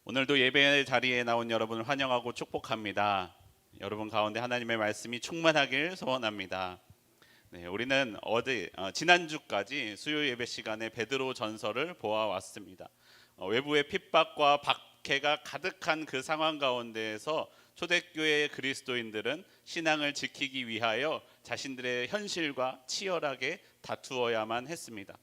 오늘도 예배 자리에 나온 여러분을 환영하고 축복합니다. 여러분 가운데 하나님의 말씀이 충만하길 소원합니다. 네, 우리는 지난주까지 수요 예배 시간에 베드로 전서를 보아왔습니다. 외부의 핍박과 박해가 가득한 그 상황 가운데에서 초대교회 그리스도인들은 신앙을 지키기 위하여 자신들의 현실과 치열하게 다투어야만 했습니다.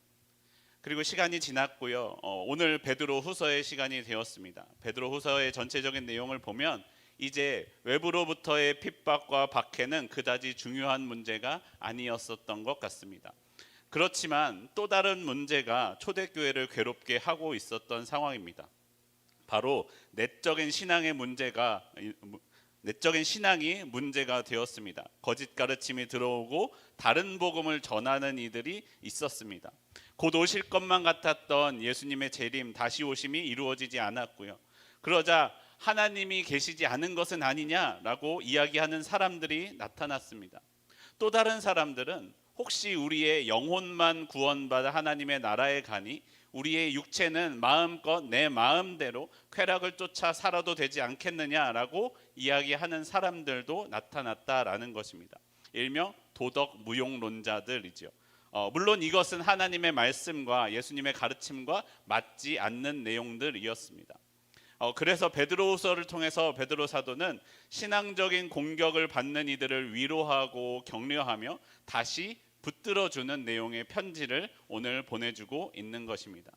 그리고 시간이 지났고요. 오늘 베드로 후서의 시간이 되었습니다. 베드로 후서의 전체적인 내용을 보면 이제 외부로부터의 핍박과 박해는 그다지 중요한 문제가 아니었었던 것 같습니다. 그렇지만 또 다른 문제가 초대교회를 괴롭게 하고 있었던 상황입니다. 바로 내적인 신앙이 문제가 되었습니다. 거짓 가르침이 들어오고 다른 복음을 전하는 이들이 있었습니다. 곧 오실 것만 같았던 예수님의 재림, 다시 오심이 이루어지지 않았고요. 그러자 하나님이 계시지 않은 것은 아니냐라고 이야기하는 사람들이 나타났습니다. 또 다른 사람들은 혹시 우리의 영혼만 구원받아 하나님의 나라에 가니 우리의 육체는 마음껏 내 마음대로 쾌락을 쫓아 살아도 되지 않겠느냐라고 이야기하는 사람들도 나타났다라는 것입니다. 일명 도덕 무용론자들이죠. 물론 이것은 하나님의 말씀과 예수님의 가르침과 맞지 않는 내용들이었습니다. 그래서 베드로후서를 통해서 베드로 사도는 신앙적인 공격을 받는 이들을 위로하고 격려하며 다시 붙들어주는 내용의 편지를 오늘 보내주고 있는 것입니다.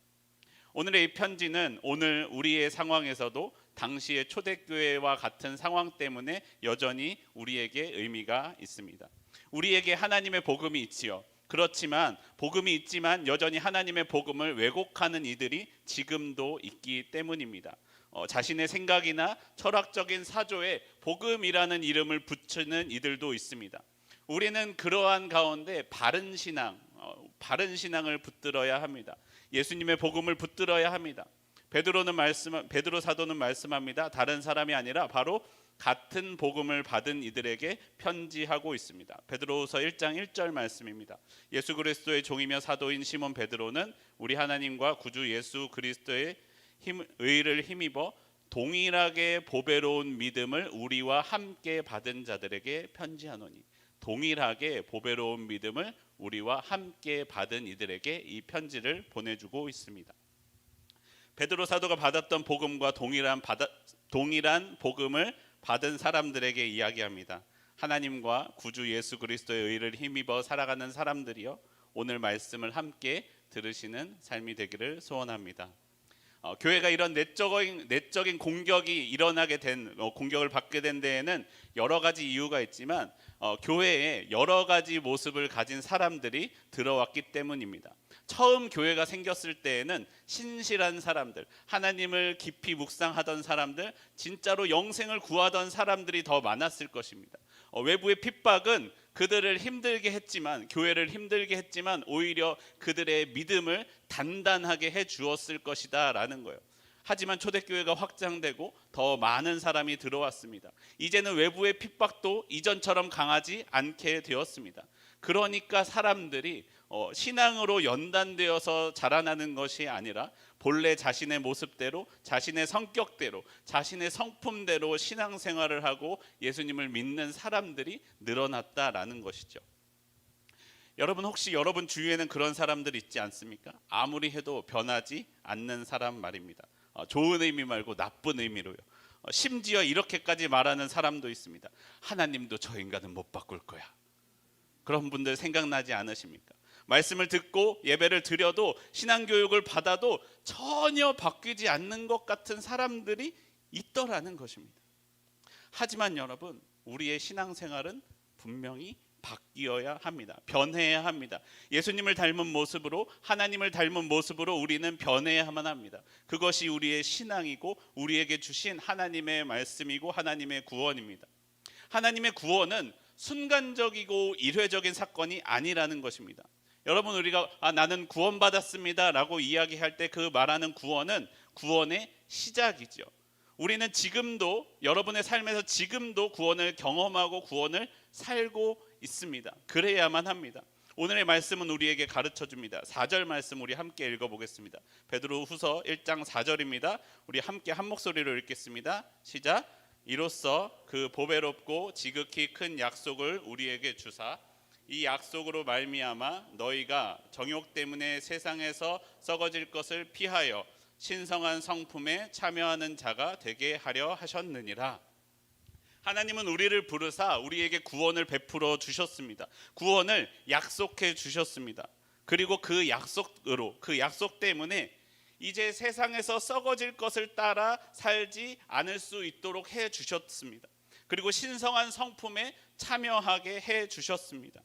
오늘의 이 편지는 오늘 우리의 상황에서도 당시의 초대교회와 같은 상황 때문에 여전히 우리에게 의미가 있습니다. 우리에게 하나님의 복음이 있지요. 그렇지만 복음이 있지만 여전히 하나님의 복음을 왜곡하는 이들이 지금도 있기 때문입니다. 자신의 생각이나 철학적인 사조에 복음이라는 이름을 붙이는 이들도 있습니다. 우리는 그러한 가운데 바른 신앙을 붙들어야 합니다. 예수님의 복음을 붙들어야 합니다. 베드로 사도는 말씀합니다. 다른 사람이 아니라 바로 같은 복음을 받은 이들에게 편지하고 있습니다. 베드로후서 1장 1절 말씀입니다. 예수 그리스도의 종이며 사도인 시몬 베드로는 우리 하나님과 구주 예수 그리스도의 의를 힘입어 동일하게 보배로운 믿음을 우리와 함께 받은 자들에게 편지하노니, 동일하게 보배로운 믿음을 우리와 함께 받은 이들에게 이 편지를 보내주고 있습니다. 베드로 사도가 받았던 복음과 동일한 복음을 받은 사람들에게 이야기합니다. 하나님과 구주 예수 그리스도의 의를 힘입어 살아가는 사람들이요, 오늘 말씀을 함께 들으시는 삶이 되기를 소원합니다. 교회가 이런 내적인 공격을 받게 된 데에는 여러 가지 이유가 있지만 교회에 여러 가지 모습을 가진 사람들이 들어왔기 때문입니다. 처음 교회가 생겼을 때에는 신실한 사람들, 하나님을 깊이 묵상하던 사람들, 진짜로 영생을 구하던 사람들이 더 많았을 것입니다. 외부의 핍박은 그들을 힘들게 했지만, 교회를 힘들게 했지만 오히려 그들의 믿음을 단단하게 해 주었을 것이다 라는 거예요. 하지만 초대교회가 확장되고 더 많은 사람이 들어왔습니다. 이제는 외부의 핍박도 이전처럼 강하지 않게 되었습니다. 그러니까 사람들이 신앙으로 연단되어서 자라나는 것이 아니라 본래 자신의 모습대로, 자신의 성격대로, 자신의 성품대로 신앙생활을 하고 예수님을 믿는 사람들이 늘어났다라는 것이죠. 여러분, 혹시 여러분 주위에는 그런 사람들 있지 않습니까? 아무리 해도 변하지 않는 사람 말입니다. 좋은 의미 말고 나쁜 의미로요. 심지어 이렇게까지 말하는 사람도 있습니다. 하나님도 저 인간은 못 바꿀 거야. 그런 분들 생각나지 않으십니까? 말씀을 듣고 예배를 드려도 신앙교육을 받아도 전혀 바뀌지 않는 것 같은 사람들이 있더라는 것입니다. 하지만 여러분, 우리의 신앙생활은 분명히 바뀌어야 합니다. 변해야 합니다. 예수님을 닮은 모습으로, 하나님을 닮은 모습으로 우리는 변해야만 합니다. 그것이 우리의 신앙이고 우리에게 주신 하나님의 말씀이고 하나님의 구원입니다. 하나님의 구원은 순간적이고 일회적인 사건이 아니라는 것입니다. 여러분, 우리가 나는 구원받았습니다 라고 이야기할 때 그 말하는 구원은 구원의 시작이죠. 우리는 지금도, 여러분의 삶에서 지금도 구원을 경험하고 구원을 살고 있습니다. 그래야만 합니다. 오늘의 말씀은 우리에게 가르쳐 줍니다. 4절 말씀 우리 함께 읽어보겠습니다. 베드로후서 1장 4절입니다. 우리 함께 한 목소리로 읽겠습니다. 시작. 이로써 그 보배롭고 지극히 큰 약속을 우리에게 주사 이 약속으로 말미암아 너희가 정욕 때문에 세상에서 썩어질 것을 피하여 신성한 성품에 참여하는 자가 되게 하려 하셨느니라. 하나님은 우리를 부르사 우리에게 구원을 베풀어 주셨습니다. 구원을 약속해 주셨습니다. 그리고 그 약속으로, 그 약속 때문에 이제 세상에서 썩어질 것을 따라 살지 않을 수 있도록 해 주셨습니다. 그리고 신성한 성품에 참여하게 해 주셨습니다.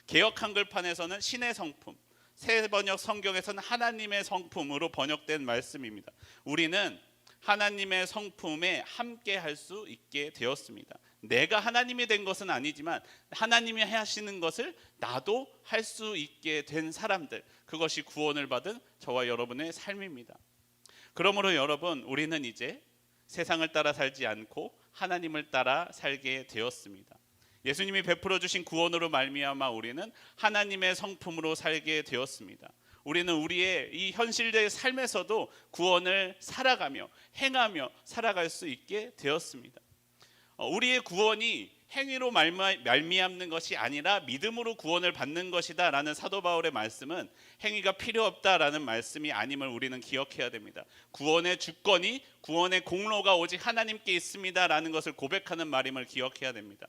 개역 한글판에서는 신의 성품, 새 번역 성경에서는 하나님의 성품으로 번역된 말씀입니다. 우리는 하나님의 성품에 함께 할 수 있게 되었습니다. 내가 하나님이 된 것은 아니지만 하나님이 하시는 것을 나도 할 수 있게 된 사람들, 그것이 구원을 받은 저와 여러분의 삶입니다. 그러므로 여러분, 우리는 이제 세상을 따라 살지 않고 하나님을 따라 살게 되었습니다. 예수님이 베풀어 주신 구원으로 말미암아 우리는 하나님의 성품으로 살게 되었습니다. 우리는 우리의 이 현실의 삶에서도 구원을 살아가며 행하며 살아갈 수 있게 되었습니다. 우리의 구원이 행위로 말미암는 것이 아니라 믿음으로 구원을 받는 것이다 라는 사도 바울의 말씀은 행위가 필요 없다라는 말씀이 아님을 우리는 기억해야 됩니다. 구원의 주권이, 구원의 공로가 오직 하나님께 있습니다 라는 것을 고백하는 말임을 기억해야 됩니다.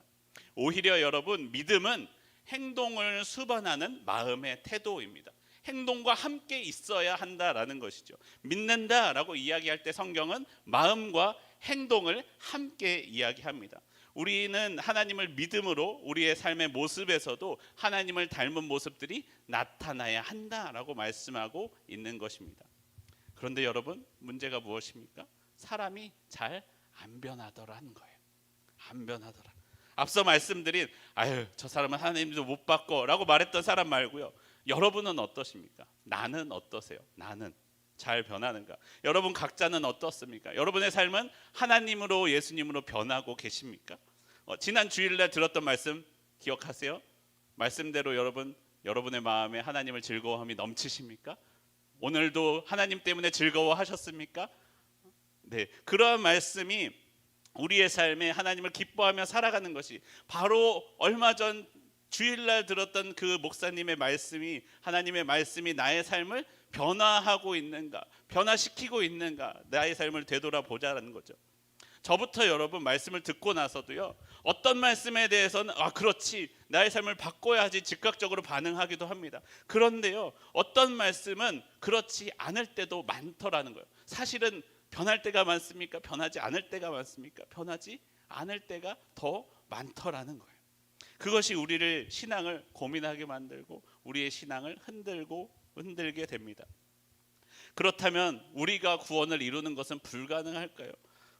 오히려 여러분, 믿음은 행동을 수반하는 마음의 태도입니다. 행동과 함께 있어야 한다라는 것이죠. 믿는다라고 이야기할 때 성경은 마음과 행동을 함께 이야기합니다. 우리는 하나님을 믿음으로 우리의 삶의 모습에서도 하나님을 닮은 모습들이 나타나야 한다라고 말씀하고 있는 것입니다. 그런데 여러분, 문제가 무엇입니까? 사람이 잘 안 변하더라는 거예요. 안 변하더라. 앞서 말씀드린 저 사람은 하나님도 못 받고 라고 말했던 사람 말고요, 여러분은 어떠십니까? 나는 어떠세요? 나는 잘 변하는가? 여러분 각자는 어떻습니까? 여러분의 삶은 하나님으로, 예수님으로 변하고 계십니까? 지난 주일날 들었던 말씀 기억하세요? 말씀대로 여러분의 마음에 하나님을 즐거워함이 넘치십니까? 오늘도 하나님 때문에 즐거워하셨습니까? 네, 그러한 말씀이 우리의 삶에 하나님을 기뻐하며 살아가는 것이 바로 얼마 전 주일날 들었던 그 목사님의 말씀이, 하나님의 말씀이 나의 삶을 변화하고 있는가, 변화시키고 있는가, 나의 삶을 되돌아보자라는 거죠. 저부터 여러분 말씀을 듣고 나서도요, 어떤 말씀에 대해서는 그렇지, 나의 삶을 바꿔야지 즉각적으로 반응하기도 합니다. 그런데요, 어떤 말씀은 그렇지 않을 때도 많더라는 거예요. 사실은 변할 때가 많습니까? 변하지 않을 때가 많습니까? 변하지 않을 때가 더 많더라는 거예요. 그것이 우리를 신앙을 고민하게 만들고 우리의 신앙을 흔들게 됩니다. 그렇다면 우리가 구원을 이루는 것은 불가능할까요?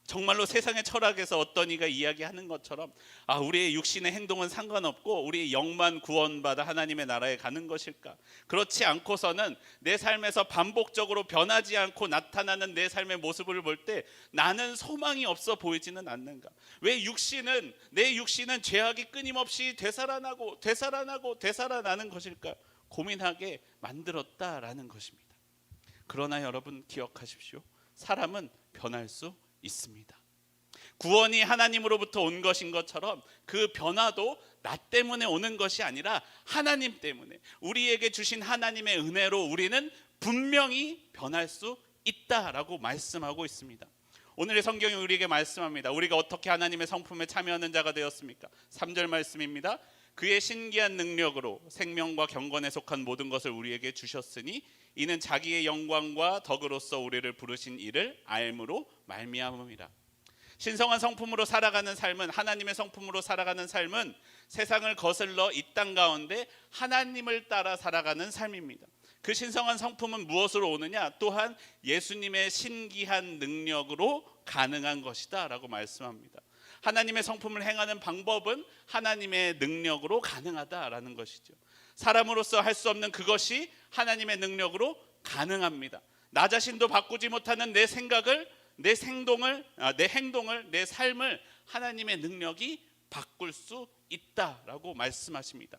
정말로 세상의 철학에서 어떤 이가 이야기하는 것처럼 우리의 육신의 행동은 상관없고 우리의 영만 구원받아 하나님의 나라에 가는 것일까? 그렇지 않고서는 내 삶에서 반복적으로 변하지 않고 나타나는 내 삶의 모습을 볼 때 나는 소망이 없어 보이지는 않는가? 왜 내 육신은 죄악이 끊임없이 되살아나는 것일까? 고민하게 만들었다라는 것입니다. 그러나 여러분 기억하십시오. 사람은 변할 수 있습니다. 구원이 하나님으로부터 온 것인 것처럼 그 변화도 나 때문에 오는 것이 아니라 하나님 때문에, 우리에게 주신 하나님의 은혜로 우리는 분명히 변할 수 있다라고 말씀하고 있습니다. 오늘의 성경이 우리에게 말씀합니다. 우리가 어떻게 하나님의 성품에 참여하는 자가 되었습니까? 3절 말씀입니다. 그의 신기한 능력으로 생명과 경건에 속한 모든 것을 우리에게 주셨으니 이는 자기의 영광과 덕으로서 우리를 부르신 이를 알므로 말미암음이라. 신성한 성품으로 살아가는 삶은, 하나님의 성품으로 살아가는 삶은 세상을 거슬러 이 땅 가운데 하나님을 따라 살아가는 삶입니다. 그 신성한 성품은 무엇으로 오느냐? 또한 예수님의 신기한 능력으로 가능한 것이다 라고 말씀합니다. 하나님의 성품을 행하는 방법은 하나님의 능력으로 가능하다라는 것이죠. 사람으로서 할 수 없는 그것이 하나님의 능력으로 가능합니다. 나 자신도 바꾸지 못하는 내 생각을, 내 행동을, 내 삶을 하나님의 능력이 바꿀 수 있다라고 말씀하십니다.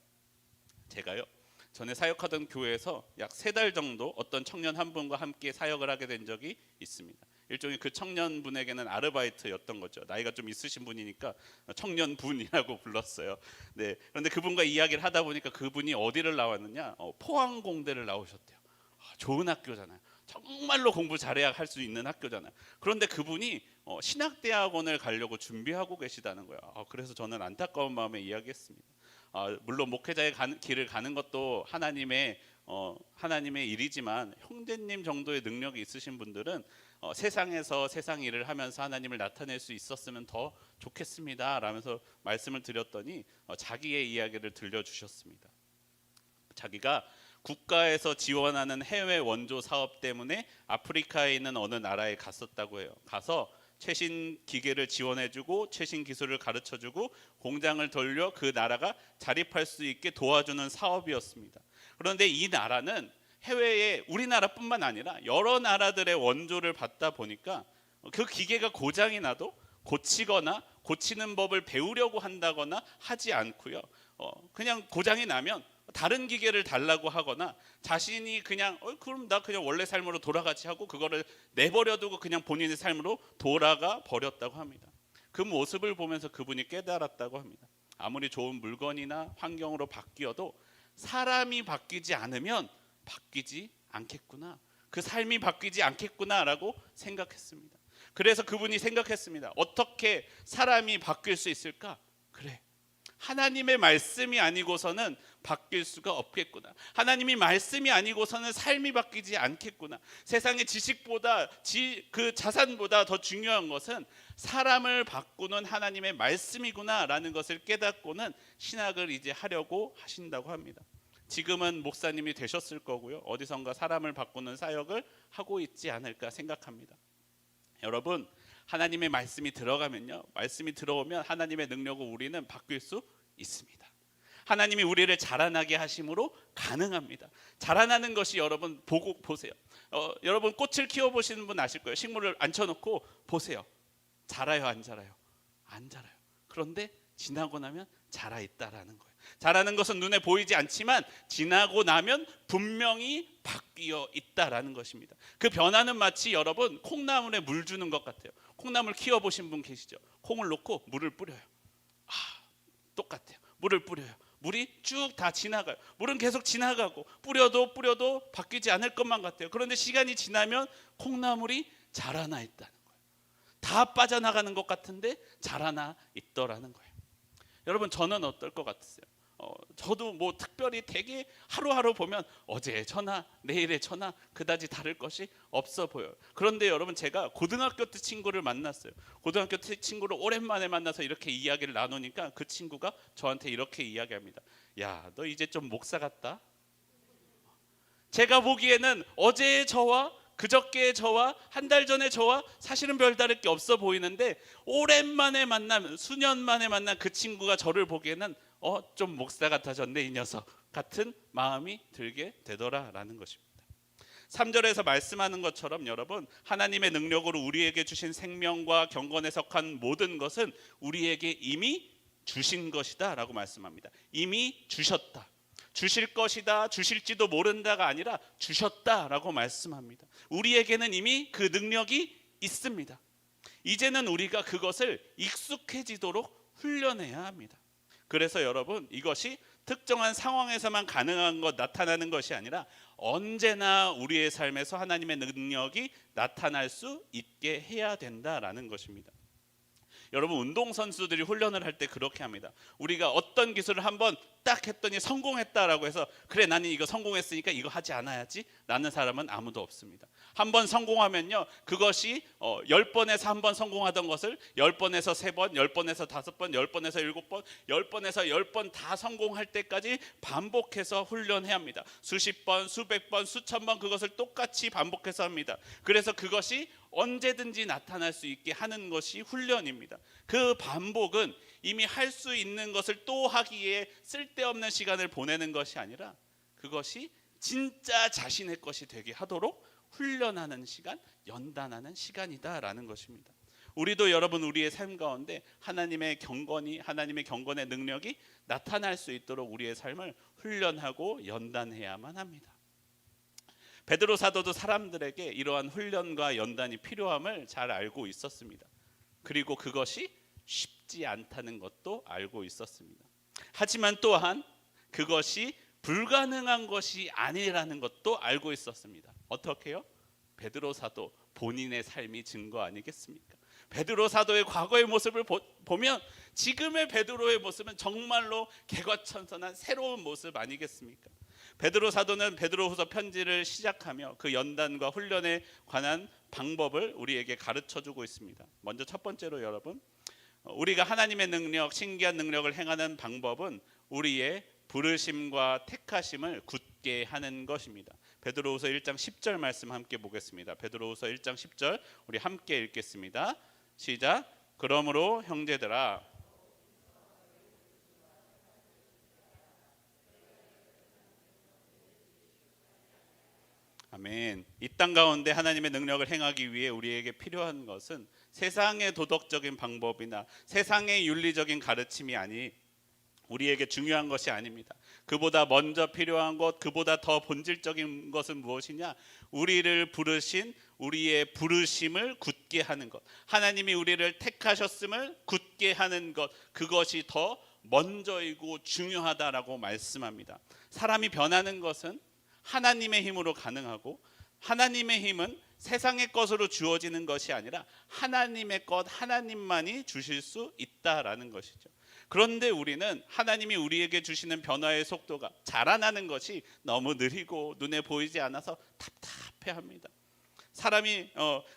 제가요, 전에 사역하던 교회에서 약 3달 정도 어떤 청년 한 분과 함께 사역을 하게 된 적이 있습니다. 일종의 그 청년분에게는 아르바이트였던 거죠. 나이가 좀 있으신 분이니까 청년분이라고 불렀어요. 네, 그런데 그분과 이야기를 하다 보니까 그분이 어디를 나왔느냐, 포항공대를 나오셨대요. 좋은 학교잖아요. 정말로 공부 잘해야 할 수 있는 학교잖아요. 그런데 그분이 신학대학원을 가려고 준비하고 계시다는 거예요. 그래서 저는 안타까운 마음에 이야기했습니다. 물론 목회자의 길을 가는 것도 하나님의 일이지만 형제님 정도의 능력이 있으신 분들은 세상에서 세상 일을 하면서 하나님을 나타낼 수 있었으면 더 좋겠습니다 라면서 말씀을 드렸더니 자기의 이야기를 들려주셨습니다. 자기가 국가에서 지원하는 해외 원조 사업 때문에 아프리카에 있는 어느 나라에 갔었다고 해요. 가서 최신 기계를 지원해주고 최신 기술을 가르쳐주고 공장을 돌려 그 나라가 자립할 수 있게 도와주는 사업이었습니다. 그런데 이 나라는 해외에 우리나라뿐만 아니라 여러 나라들의 원조를 받다 보니까 그 기계가 고장이 나도 고치거나 고치는 법을 배우려고 한다거나 하지 않고요. 그냥 고장이 나면 다른 기계를 달라고 하거나 자신이 그냥 그럼 나 그냥 원래 삶으로 돌아가지 하고 그거를 내버려두고 그냥 본인의 삶으로 돌아가 버렸다고 합니다. 그 모습을 보면서 그분이 깨달았다고 합니다. 아무리 좋은 물건이나 환경으로 바뀌어도 사람이 바뀌지 않으면 바뀌지 않겠구나. 그 삶이 바뀌지 않겠구나라고 생각했습니다. 그래서 그분이 생각했습니다. 어떻게 사람이 바뀔 수 있을까? 그래, 하나님의 말씀이 아니고서는 바뀔 수가 없겠구나. 하나님이 말씀이 아니고서는 삶이 바뀌지 않겠구나. 세상의 지식보다 그 자산보다 더 중요한 것은 사람을 바꾸는 하나님의 말씀이구나라는 것을 깨닫고는 신학을 이제 하려고 하신다고 합니다. 지금은 목사님이 되셨을 거고요. 어디선가 사람을 바꾸는 사역을 하고 있지 않을까 생각합니다. 여러분, 하나님의 말씀이 들어가면요, 말씀이 들어오면 하나님의 능력으로 우리는 바뀔 수 있습니다. 하나님이 우리를 자라나게 하심으로 가능합니다. 자라나는 것이 여러분 보세요. 여러분 꽃을 키워보시는 분 아실 거예요. 식물을 앉혀놓고 보세요. 자라요, 안 자라요? 안 자라요. 그런데 지나고 나면 자라 있다라는 거예요. 자라는 것은 눈에 보이지 않지만 지나고 나면 분명히 바뀌어 있다라는 것입니다. 그 변화는 마치 여러분 콩나물에 물 주는 것 같아요. 콩나물 키워보신 분 계시죠? 콩을 놓고 물을 뿌려요. 똑같아요. 물을 뿌려요. 물이 쭉 다 지나가요. 물은 계속 지나가고 뿌려도 바뀌지 않을 것만 같아요. 그런데 시간이 지나면 콩나물이 자라나 있다는 거예요. 다 빠져나가는 것 같은데 자라나 있더라는 거예요. 여러분, 저는 어떨 것 같으세요? 저도 뭐 특별히 되게 하루하루 보면 어제의 저나 내일의 저나 그다지 다를 것이 없어 보여요. 그런데 여러분, 제가 고등학교 때 친구를 만났어요. 고등학교 때 친구를 오랜만에 만나서 이렇게 이야기를 나누니까 그 친구가 저한테 이렇게 이야기합니다. 야, 너 이제 좀 목사 같다. 제가 보기에는 어제의 저와 그저께의 저와 한 달 전의 저와 사실은 별다를 게 없어 보이는데 오랜만에 만나면 수년 만에 만난 그 친구가 저를 보기에는 좀 목사 같아졌네 이 녀석 같은 마음이 들게 되더라라는 것입니다. 3절에서 말씀하는 것처럼 여러분, 하나님의 능력으로 우리에게 주신 생명과 경건에 속한 모든 것은 우리에게 이미 주신 것이다 라고 말씀합니다. 이미 주셨다. 주실 것이다, 주실지도 모른다가 아니라 주셨다라고 말씀합니다. 우리에게는 이미 그 능력이 있습니다. 이제는 우리가 그것을 익숙해지도록 훈련해야 합니다. 그래서 여러분, 이것이 특정한 상황에서만 가능한 것, 나타나는 것이 아니라 언제나 우리의 삶에서 하나님의 능력이 나타날 수 있게 해야 된다라는 것입니다. 여러분, 운동선수들이 훈련을 할 때 그렇게 합니다. 우리가 어떤 기술을 한번 딱 했더니 성공했다라고 해서 그래, 나는 이거 성공했으니까 이거 하지 않아야지 라는 사람은 아무도 없습니다. 한번 성공하면요, 그것이 10번에서 한 번 성공하던 것을 10번에서 3번, 10번에서 5번, 10번에서 7번, 10번에서 10번 다 성공할 때까지 반복해서 훈련해야 합니다. 수십 번, 수백 번, 수천 번 그것을 똑같이 반복해서 합니다. 그래서 그것이 언제든지 나타날 수 있게 하는 것이 훈련입니다. 그 반복은 이미 할 수 있는 것을 또 하기에 쓸데없는 시간을 보내는 것이 아니라 그것이 진짜 자신의 것이 되게 하도록 훈련하는 시간, 연단하는 시간이다라는 것입니다. 우리도 여러분 우리의 삶 가운데 하나님의 경건의 능력이 나타날 수 있도록 우리의 삶을 훈련하고 연단해야만 합니다. 베드로 사도도 사람들에게 이러한 훈련과 연단이 필요함을 잘 알고 있었습니다. 그리고 그것이 쉽지 않다는 것도 알고 있었습니다. 하지만 또한 그것이 불가능한 것이 아니라는 것도 알고 있었습니다. 어떻게요? 베드로 사도 본인의 삶이 증거 아니겠습니까? 베드로 사도의 과거의 모습을 보면 지금의 베드로의 모습은 정말로 개과천선한 새로운 모습 아니겠습니까? 베드로 사도는 베드로후서 편지를 시작하며 그 연단과 훈련에 관한 방법을 우리에게 가르쳐주고 있습니다. 먼저 첫 번째로 여러분, 우리가 하나님의 능력, 신기한 능력을 행하는 방법은 우리의 부르심과 택하심을 굳게 하는 것입니다. 베드로후서 1장 10절 말씀 함께 보겠습니다. 베드로후서 1장 10절 우리 함께 읽겠습니다. 시작. 그러므로 형제들아, 아멘. 이 땅 가운데 하나님의 능력을 행하기 위해 우리에게 필요한 것은 세상의 도덕적인 방법이나 세상의 윤리적인 가르침이 아니 우리에게 중요한 것이 아닙니다. 그보다 먼저 필요한 것, 그보다 더 본질적인 것은 무엇이냐? 우리를 부르신 우리의 부르심을 굳게 하는 것, 하나님이 우리를 택하셨음을 굳게 하는 것, 그것이 더 먼저이고 중요하다라고 말씀합니다. 사람이 변하는 것은 하나님의 힘으로 가능하고, 하나님의 힘은 세상의 것으로 주어지는 것이 아니라 하나님의 것, 하나님만이 주실 수 있다라는 것이죠. 그런데 우리는 하나님이 우리에게 주시는 변화의 속도가 자라나는 것이 너무 느리고 눈에 보이지 않아서 답답해합니다. 사람이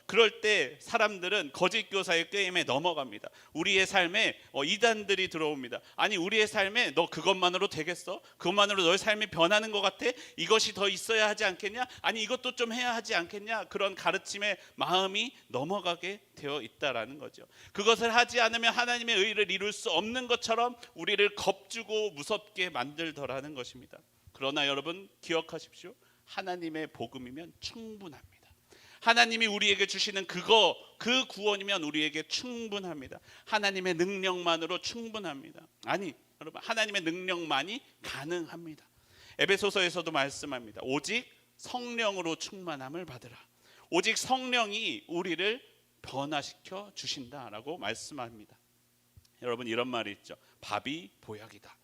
그럴 때 사람들은 거짓 교사의 꾀임에 넘어갑니다. 우리의 삶에 이단들이 들어옵니다. 아니, 우리의 삶에 너 그것만으로 되겠어? 그것만으로 너의 삶이 변하는 것 같아? 이것이 더 있어야 하지 않겠냐? 아니, 이것도 좀 해야 하지 않겠냐? 그런 가르침에 마음이 넘어가게 되어 있다라는 거죠. 그것을 하지 않으면 하나님의 의를 이룰 수 없는 것처럼 우리를 겁주고 무섭게 만들더라는 것입니다. 그러나 여러분 기억하십시오. 하나님의 복음이면 충분합니다. 하나님이 우리에게 주시는 그 구원이면 우리에게 충분합니다. 하나님의 능력만으로 충분합니다. 아니, 여러분, 하나님의 능력만이 가능합니다. 에베소서에서도 말씀합니다. 오직 성령으로 충만함을 받으라. 오직 성령이 우리를 변화시켜 주신다라고 말씀합니다. 여러분, 이런 말이 있죠. 밥이 보약이다.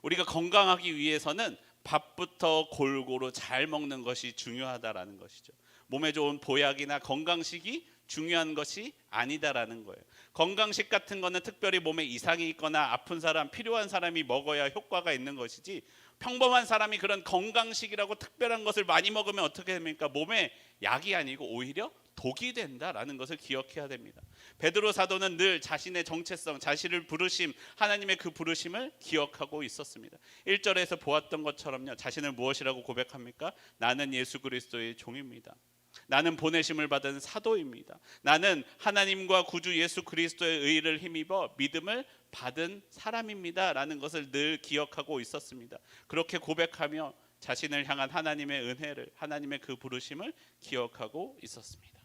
우리가 건강하기 위해서는 밥부터 골고루 잘 먹는 것이 중요하다라는 것이죠. 몸에 좋은 보약이나 건강식이 중요한 것이 아니다라는 거예요. 건강식 같은 거는 특별히 몸에 이상이 있거나 아픈 사람, 필요한 사람이 먹어야 효과가 있는 것이지, 평범한 사람이 그런 건강식이라고 특별한 것을 많이 먹으면 어떻게 됩니까? 몸에 약이 아니고 오히려 독이 된다라는 것을 기억해야 됩니다. 베드로 사도는 늘 자신의 정체성, 자신을 부르심, 하나님의 그 부르심을 기억하고 있었습니다. 1절에서 보았던 것처럼요, 자신을 무엇이라고 고백합니까? 나는 예수 그리스도의 종입니다. 나는 보내심을 받은 사도입니다. 나는 하나님과 구주 예수 그리스도의 의를 힘입어 믿음을 받은 사람입니다 라는 것을 늘 기억하고 있었습니다. 그렇게 고백하며 자신을 향한 하나님의 은혜를, 하나님의 그 부르심을 기억하고 있었습니다.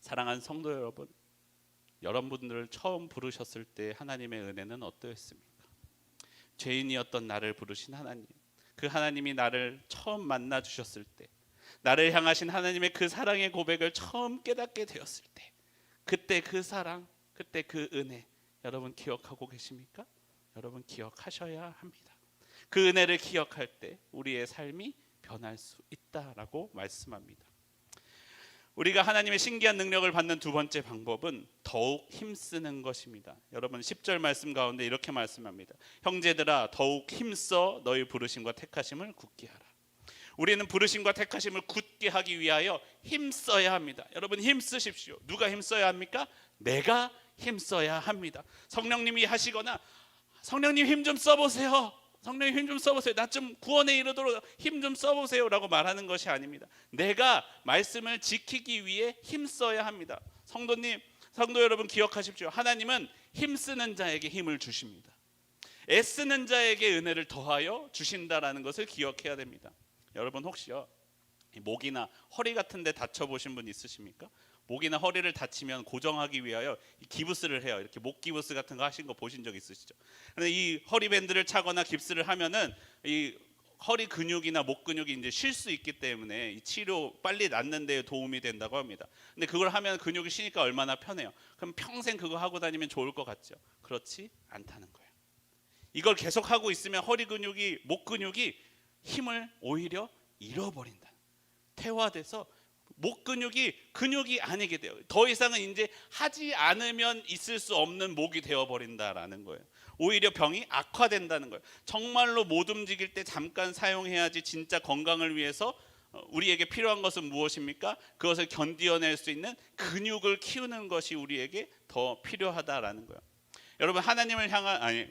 사랑하는 성도 여러분, 여러분들을 처음 부르셨을 때 하나님의 은혜는 어떠했습니까? 죄인이었던 나를 부르신 하나님, 그 하나님이 나를 처음 만나 주셨을 때, 나를 향하신 하나님의 그 사랑의 고백을 처음 깨닫게 되었을 때, 그때 그 사랑, 그때 그 은혜, 여러분 기억하고 계십니까? 여러분 기억하셔야 합니다. 그 은혜를 기억할 때 우리의 삶이 변할 수 있다라고 말씀합니다. 우리가 하나님의 신기한 능력을 받는 두 번째 방법은 더욱 힘쓰는 것입니다. 여러분 10절 말씀 가운데 이렇게 말씀합니다. 형제들아, 더욱 힘써 너희 부르심과 택하심을 굳게 하라. 우리는 부르심과 택하심을 굳게 하기 위하여 힘써야 합니다. 여러분 힘쓰십시오. 누가 힘써야 합니까? 내가 힘써야 합니다. 성령님이 하시거나 성령님 힘 좀 써보세요. 성령님 힘 좀 써보세요. 나 좀 구원에 이르도록 힘 좀 써보세요 라고 말하는 것이 아닙니다. 내가 말씀을 지키기 위해 힘써야 합니다. 성도 여러분 기억하십시오. 하나님은 힘쓰는 자에게 힘을 주십니다. 애쓰는 자에게 은혜를 더하여 주신다라는 것을 기억해야 됩니다. 여러분 혹시요 목이나 허리 같은 데 다쳐보신 분 있으십니까? 목이나 허리를 다치면 고정하기 위하여 기부스를 해요. 이렇게 목 기부스 같은 거 하신 거 보신 적 있으시죠? 근데 이 허리 밴드를 차거나 깁스를 하면은 이 허리 근육이나 목 근육이 이제 쉴 수 있기 때문에 이 치료 빨리 낫는 데 도움이 된다고 합니다. 근데 그걸 하면 근육이 쉬니까 얼마나 편해요. 그럼 평생 그거 하고 다니면 좋을 것 같죠? 그렇지 않다는 거예요. 이걸 계속 하고 있으면 허리 근육이, 목 근육이 힘을 오히려 잃어버린다. 퇴화돼서 목 근육이 아니게 돼요. 더 이상은 이제 하지 않으면 있을 수 없는 목이 되어버린다라는 거예요. 오히려 병이 악화된다는 거예요. 정말로 못 움직일 때 잠깐 사용해야지 진짜 건강을 위해서 우리에게 필요한 것은 무엇입니까? 그것을 견디어낼 수 있는 근육을 키우는 것이 우리에게 더 필요하다라는 거예요. 여러분,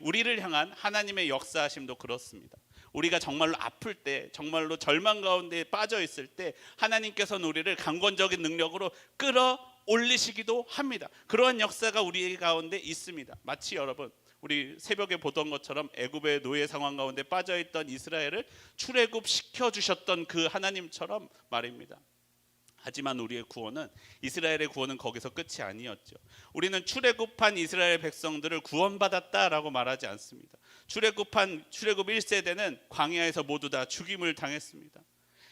우리를 향한 하나님의 역사하심도 그렇습니다. 우리가 정말로 아플 때, 정말로 절망 가운데 빠져 있을 때 하나님께서는 우리를 강권적인 능력으로 끌어올리시기도 합니다. 그러한 역사가 우리 가운데 있습니다. 마치 여러분, 우리 새벽에 보던 것처럼 애굽의 노예 상황 가운데 빠져 있던 이스라엘을 출애굽 시켜 주셨던 그 하나님처럼 말입니다. 하지만 우리의 구원은, 이스라엘의 구원은 거기서 끝이 아니었죠. 우리는 출애굽한 이스라엘 백성들을 구원받았다라고 말하지 않습니다. 출애굽 1세대는 광야에서 모두 다 죽임을 당했습니다.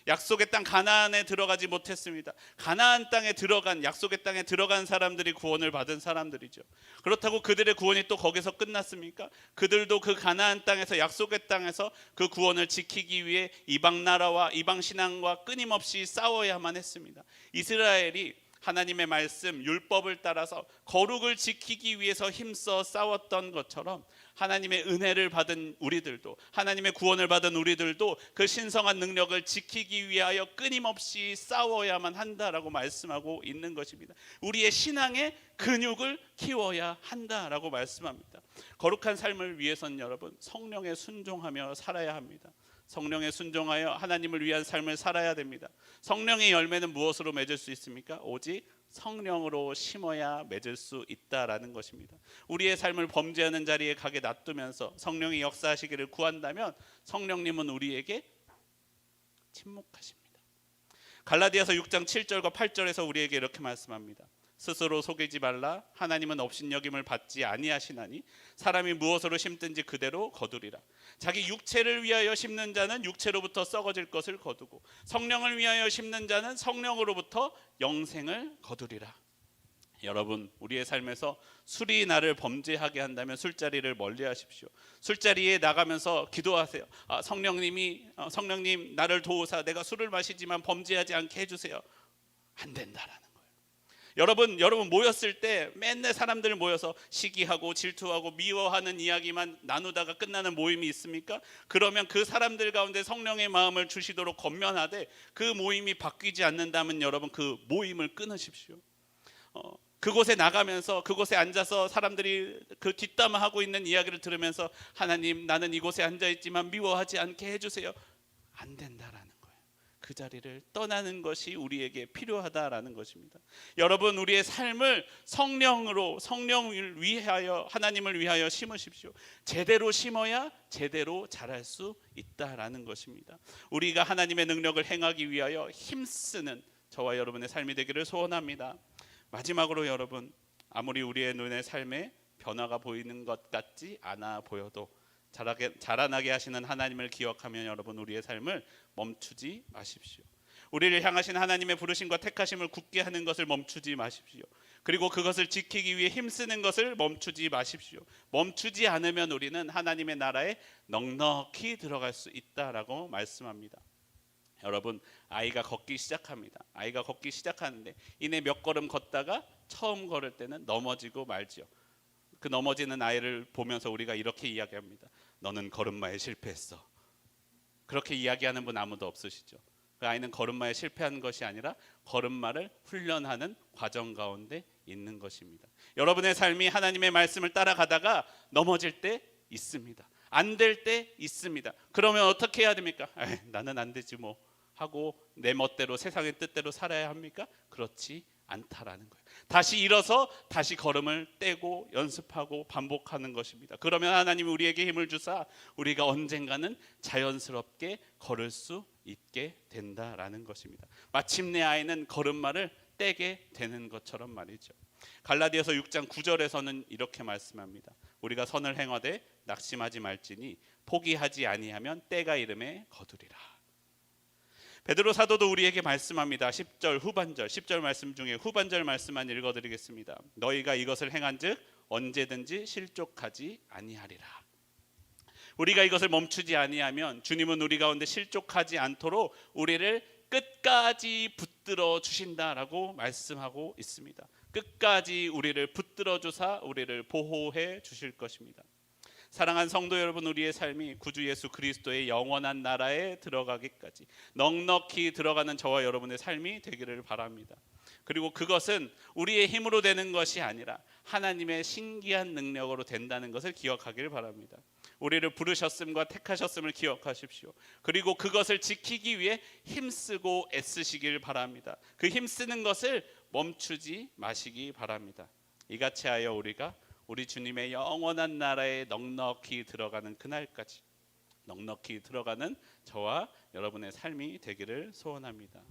약속의 땅 가나안에 들어가지 못했습니다. 가나안 땅에 들어간, 약속의 땅에 들어간 사람들이 구원을 받은 사람들이죠. 그렇다고 그들의 구원이 또 거기서 끝났습니까? 그들도 그 가나안 땅에서, 약속의 땅에서 그 구원을 지키기 위해 이방 나라와 이방 신앙과 끊임없이 싸워야만 했습니다. 이스라엘이 하나님의 말씀, 율법을 따라서 거룩을 지키기 위해서 힘써 싸웠던 것처럼 하나님의 은혜를 받은 우리들도, 하나님의 구원을 받은 우리들도 그 신성한 능력을 지키기 위하여 끊임없이 싸워야만 한다라고 말씀하고 있는 것입니다. 우리의 신앙의 근육을 키워야 한다라고 말씀합니다. 거룩한 삶을 위해서는 여러분, 성령에 순종하며 살아야 합니다. 성령에 순종하여 하나님을 위한 삶을 살아야 됩니다. 성령의 열매는 무엇으로 맺을 수 있습니까? 오직 성령으로 심어야 맺을 수 있다라는 것입니다. 우리의 삶을 범죄하는 자리에 가게 놔두면서 성령이 역사하시기를 구한다면 성령님은 우리에게 침묵하십니다. 갈라디아서 6장 7절과 8절에서 우리에게 이렇게 말씀합니다. 스스로 속이지 말라. 하나님은 업신여김을 받지 아니하시나니 사람이 무엇으로 심든지 그대로 거두리라. 자기 육체를 위하여 심는 자는 육체로부터 썩어질 것을 거두고 성령을 위하여 심는 자는 성령으로부터 영생을 거두리라. 여러분, 우리의 삶에서 술이 나를 범죄하게 한다면 술자리를 멀리하십시오. 술자리에 나가면서 기도하세요. 성령님 나를 도우사 내가 술을 마시지만 범죄하지 않게 해주세요. 안 된다라는 거예요. 여러분 모였을 때 맨날 사람들 모여서 시기하고 질투하고 미워하는 이야기만 나누다가 끝나는 모임이 있습니까? 그러면 그 사람들 가운데 성령의 마음을 주시도록 권면하되 그 모임이 바뀌지 않는다면 여러분 그 모임을 끊으십시오. 그곳에 나가면서 그곳에 앉아서 사람들이 그 뒷담화하고 있는 이야기를 들으면서 하나님 나는 이곳에 앉아있지만 미워하지 않게 해주세요. 안 된다라는 거예요. 그 자리를 떠나는 것이 우리에게 필요하다라는 것입니다. 여러분, 우리의 삶을 성령을 위하여, 하나님을 위하여 심으십시오. 제대로 심어야 제대로 자랄 수 있다라는 것입니다. 우리가 하나님의 능력을 행하기 위하여 힘쓰는 저와 여러분의 삶이 되기를 소원합니다. 마지막으로 여러분, 아무리 우리의 눈에 삶에 변화가 보이는 것 같지 않아 보여도 자라나게 하시는 하나님을 기억하면 여러분, 우리의 삶을 멈추지 마십시오. 우리를 향하신 하나님의 부르심과 택하심을 굳게 하는 것을 멈추지 마십시오. 그리고 그것을 지키기 위해 힘쓰는 것을 멈추지 마십시오. 멈추지 않으면 우리는 하나님의 나라에 넉넉히 들어갈 수 있다라고 말씀합니다. 여러분, 아이가 걷기 시작합니다. 아이가 걷기 시작하는데 이내 몇 걸음 걷다가 처음 걸을 때는 넘어지고 말지요. 그 넘어지는 아이를 보면서 우리가 이렇게 이야기합니다. 너는 걸음마에 실패했어. 그렇게 이야기하는 분 아무도 없으시죠? 그 아이는 걸음마에 실패한 것이 아니라 걸음마를 훈련하는 과정 가운데 있는 것입니다. 여러분의 삶이 하나님의 말씀을 따라가다가 넘어질 때 있습니다. 안 될 때 있습니다. 그러면 어떻게 해야 됩니까? 나는 안 되지 뭐 하고 내 멋대로 세상의 뜻대로 살아야 합니까? 그렇지 않다라는 거예요. 다시 일어서 다시 걸음을 떼고 연습하고 반복하는 것입니다. 그러면 하나님이 우리에게 힘을 주사 우리가 언젠가는 자연스럽게 걸을 수 있게 된다라는 것입니다. 마침내 아이는 걸음마를 떼게 되는 것처럼 말이죠. 갈라디아서 6장 9절에서는 이렇게 말씀합니다. 우리가 선을 행하되 낙심하지 말지니 포기하지 아니하면 때가 이름에 거두리라. 베드로 사도도 우리에게 말씀합니다. 10절 후반절, 10절 말씀 중에 후반절 말씀만 읽어드리겠습니다. 너희가 이것을 행한즉 언제든지 실족하지 아니하리라. 우리가 이것을 멈추지 아니하면 주님은 우리 가운데 실족하지 않도록 우리를 끝까지 붙들어 주신다라고 말씀하고 있습니다. 끝까지 우리를 붙들어 주사 우리를 보호해 주실 것입니다. 사랑하는 성도 여러분, 우리의 삶이 구주 예수 그리스도의 영원한 나라에 들어가기까지 넉넉히 들어가는 저와 여러분의 삶이 되기를 바랍니다. 그리고 그것은 우리의 힘으로 되는 것이 아니라 하나님의 신기한 능력으로 된다는 것을 기억하길 바랍니다. 우리를 부르셨음과 택하셨음을 기억하십시오. 그리고 그것을 지키기 위해 힘쓰고 애쓰시길 바랍니다. 그 힘쓰는 것을 멈추지 마시기 바랍니다. 이같이 하여 우리가 우리 주님의 영원한 나라에 넉넉히 들어가는 그날까지 넉넉히 들어가는 저와 여러분의 삶이 되기를 소원합니다.